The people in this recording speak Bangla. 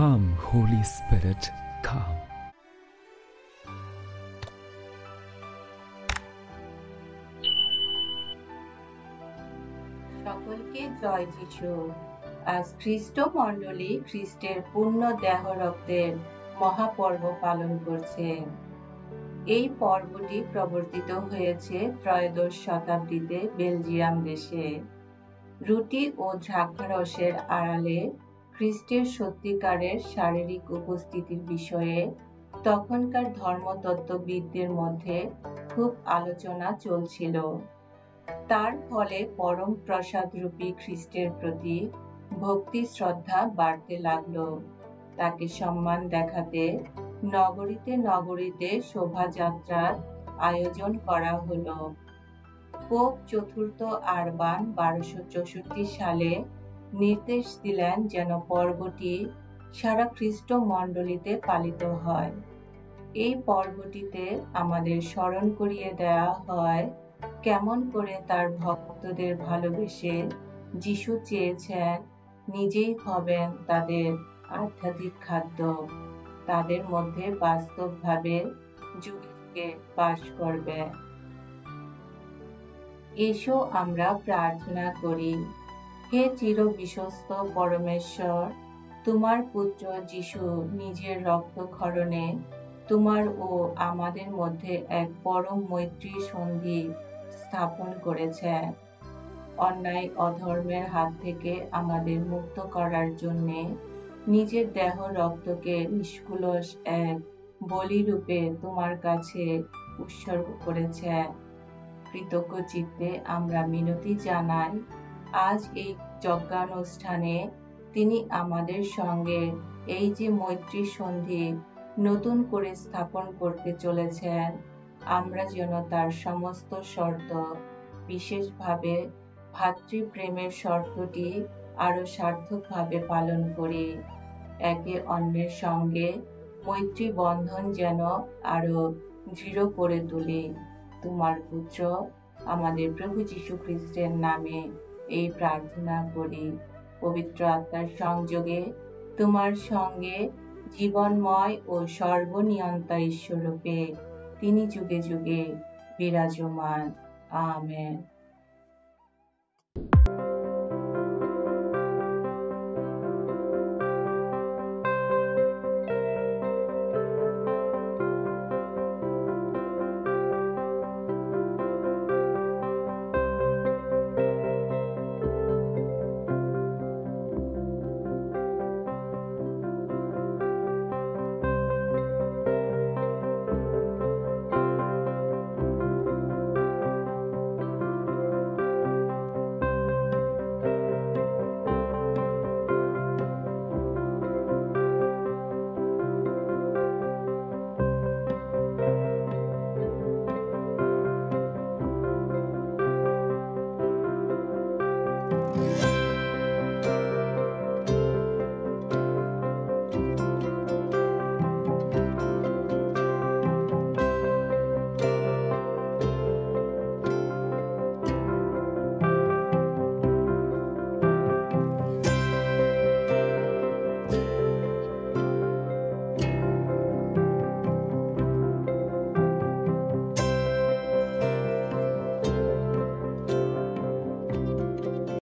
Come, Holy Spirit, come. সকলকে জয় যিশু। আজ খ্রিস্ট মণ্ডলী খ্রিস্টের পূর্ণ দেহ রক্তের মহাপর্ব পালন করছে। এই পর্বটি প্রবর্তিত হয়েছে ত্রয়োদশ শতাব্দীতে বেলজিয়াম দেশে। রুটি ও দ্রাক্ষারসের আড়ালে খ্রিস্টের সত্যিকারের শারীরিক উপস্থিতির বিষয়ে তখনকার ধর্মতত্ত্ববিদদের মধ্যে খুব আলোচনা চলছিল। তার ফলে পরম প্রসাদরূপী খ্রিস্টের প্রতি ভক্তি শ্রদ্ধা বাড়তে লাগল। তাকে সম্মান দেখাতে নগরীতে নগরীতে শোভাযাত্রার আয়োজন করা হলো। পোপ চতুর্থ আরবান 1264 সালে নির্দেশ দিলেন যেন পর্বটি সারা খ্রিস্ট মণ্ডলীতে পালিত হয়। এই পর্বটিতে আমাদের স্মরণ করিয়ে দেওয়া হয় কেমন করে তার ভক্তদের ভালোবেসে যিশু চেয়েছেন নিজেই হবেন তাদের আধ্যাত্মিক খাদ্য, তাদের মধ্যে বাস্তবভাবে যুগে যুগে বাস করবে। এসো আমরা প্রার্থনা করি। হে চির বিশ্বস্ত পরমেশ্বর, তোমার পুত্র যিশু নিজের রক্তক্ষরণে তোমার ও আমাদের মধ্যে এক পরম মৈত্রী সন্ধি স্থাপন করেছেন। অন্যায় অধর্মের হাত থেকে আমাদের মুক্ত করার জন্যে নিজের দেহ রক্তকে নিষ্কুলস এক বলিরূপে তোমার কাছে উৎসর্গ করেছেন। কৃতজ্ঞ চিত্তে আমরা মিনতি জানাই, আজ এই যজ্ঞানুষ্ঠানে তিনি আমাদের সঙ্গে এই যে মৈত্রী সন্ধি নতুন করে স্থাপন করতে চলেছেন, আমরা যেন তার সমস্ত শর্ত, বিশেষভাবে ভাতৃপ্রেমের শর্তটি আরো সার্থকভাবে পালন করি। একে অন্যের সঙ্গে মৈত্রী বন্ধন যেন আরো দৃঢ় করে তুলি। তোমার পুত্র আমাদের প্রভু যীশু খ্রিস্টের নামে এই প্রার্থনা করি। পবিত্র আত্মার সংযোগে তোমার সঙ্গে জীবনময় ও সর্বনিয়ন্তা ঈশ্বররূপে তিনি যুগে যুগে বিরাজমান। আমেন।